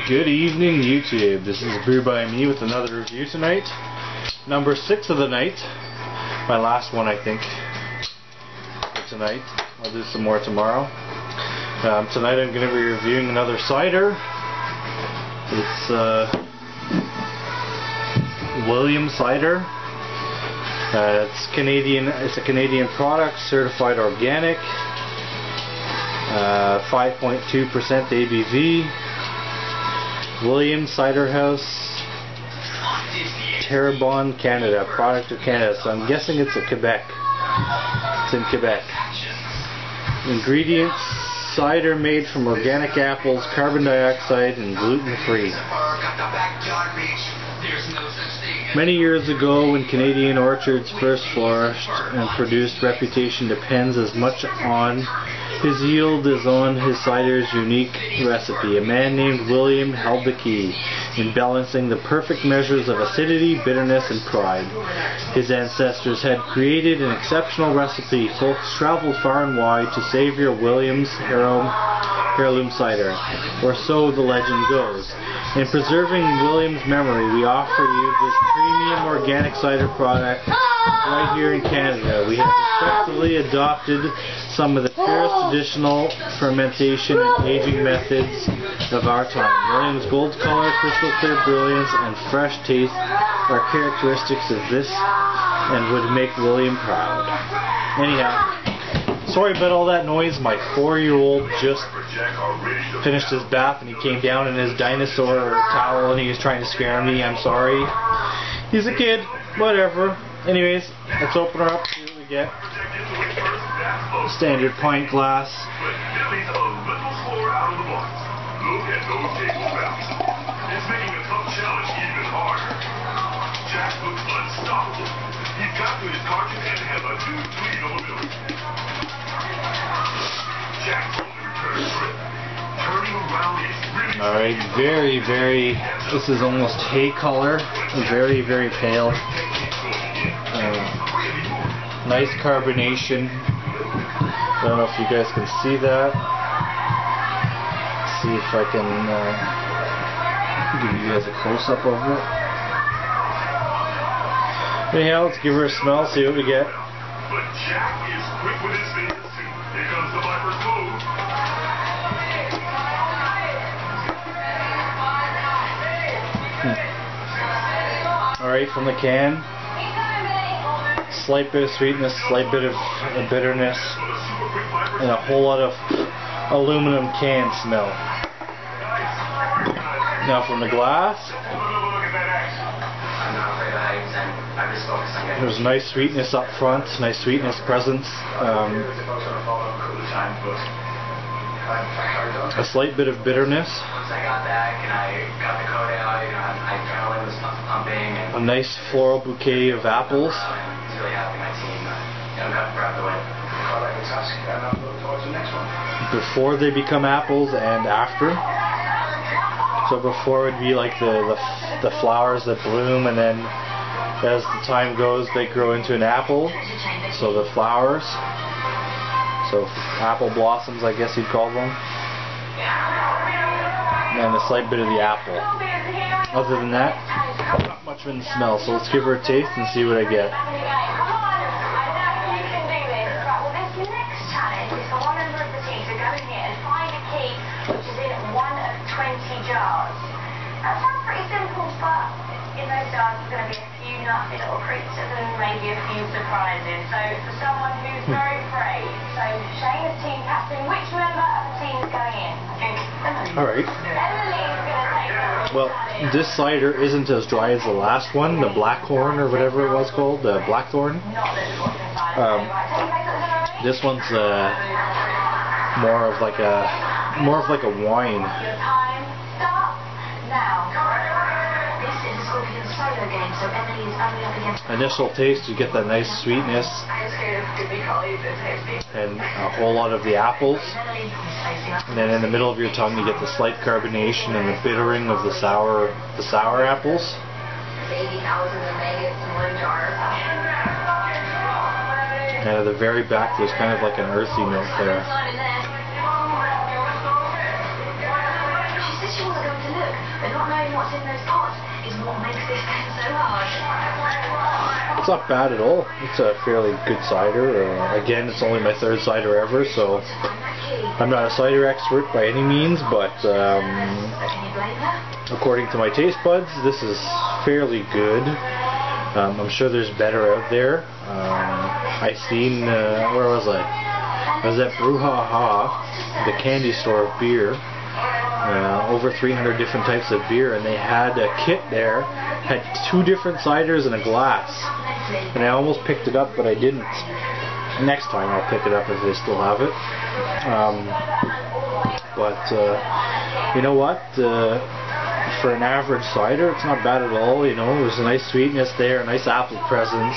Good evening, YouTube. This is Brew by Me with another review tonight. Number 6 of the night. My last one, I think, for tonight. I'll do some more tomorrow. Tonight I'm going to be reviewing another cider. It's William Cider. It's Canadian. It's a Canadian product, certified organic. 5.2% ABV. William Cider House, Terrebonne, Canada. Product of Canada. So I'm guessing it's a Quebec. It's in Quebec. Ingredients: cider made from organic apples, carbon dioxide, and gluten-free. Many years ago, when Canadian orchards first flourished and produced, reputation depends as much on his yield as on his cider's unique recipe. A man named William held the key in balancing the perfect measures of acidity, bitterness, and pride. His ancestors had created an exceptional recipe. Folks traveled far and wide to savor William's heirloom cider, or so the legend goes. In preserving William's memory, we offer you this premium organic cider product right here in Canada. We have respectfully adopted some of the purest traditional fermentation and aging methods of our time. William's gold color, crystal clear brilliance, and fresh taste are characteristics of this and would make William proud. Anyhow, sorry about all that noise. My 4-year-old just finished his bath and he came down in his dinosaur towel and he was trying to scare me. I'm sorry. He's a kid. Whatever. Anyways, let's open her up, see what we get. Standard pint glass. Alright, very, this is almost hay color. Very, very pale. Nice carbonation. I don't know if you guys can see that. See if I can give you guys a close-up of it. Anyhow, let's give her a smell, see what we get. Alright, from the can. Slight bit of sweetness, slight bit of bitterness, and a whole lot of aluminum can smell. Now from the glass, there's nice sweetness up front, nice sweetness presence. A slight bit of bitterness. A nice floral bouquet of apples. Before they become apples and after. So before would be like the flowers that bloom, and then as the time goes they grow into an apple. So the flowers. So apple blossoms, I guess you'd call them. And a slight bit of the apple. Other than that, not much in the smell. So let's give her a taste and see what I get. That sounds pretty simple, but in those jars there's going to be a few nasty little creatures and maybe a few surprises. So for someone who's very brave, so Shane is team captain, which member of the team is going in? Alright. Well, this cider isn't as dry as the last one, the Blackhorn or whatever it was called, the Blackthorn. This one's more of like a wine. Initial taste, you get that nice sweetness and a whole lot of the apples, and then in the middle of your tongue you get the slight carbonation and the bittering of the sour apples. And at the very back there's kind of like an earthy note there. She said she wasn't going to look. what's in those pots is what makes this blend so hard. It's not bad at all. It's a fairly good cider. Again, it's only my third cider ever, so I'm not a cider expert by any means, but according to my taste buds, this is fairly good. I'm sure there's better out there. I seen, where was I? I was at Brouhaha, the candy store of beer. Over 300 different types of beer, and they had a kit there, had 2 different ciders and a glass, and I almost picked it up, but I didn't. Next time I'll pick it up if they still have it. You know what, for an average cider, it's not bad at all. You know, there's a nice sweetness there, a nice apple presence.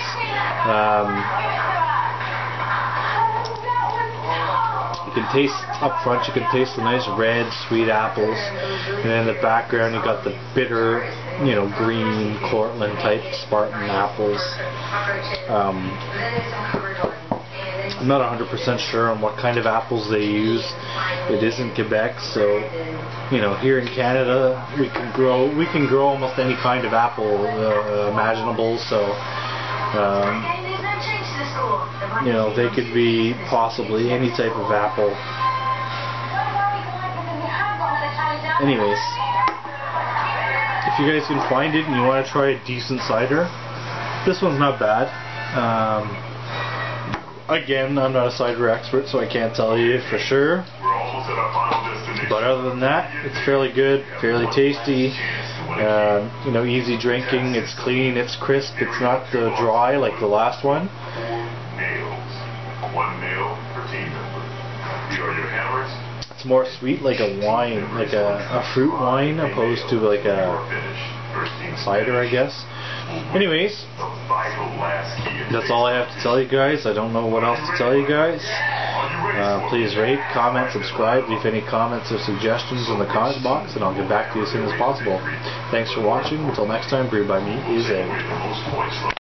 You can taste up front, you can taste the nice red, sweet apples, and then in the background you got the bitter, you know, green Cortland type Spartan apples. I'm not 100% sure on what kind of apples they use. It is in Quebec, so you know, here in Canada we can grow almost any kind of apple imaginable. So. You know, they could be possibly any type of apple. Anyways, if you guys can find it and you want to try a decent cider, this one's not bad. Again, I'm not a cider expert, so I can't tell you for sure. But other than that, it's fairly good, fairly tasty. You know, easy drinking. It's clean, it's crisp, it's not dry like the last one. It's more sweet, like a wine, like a fruit wine, opposed to like a cider, I guess. Anyways, that's all I have to tell you guys. I don't know what else to tell you guys. Please rate, comment, subscribe, leave any comments or suggestions in the comment box, and I'll get back to you as soon as possible. Thanks for watching. Until next time, Brewed by Me is out.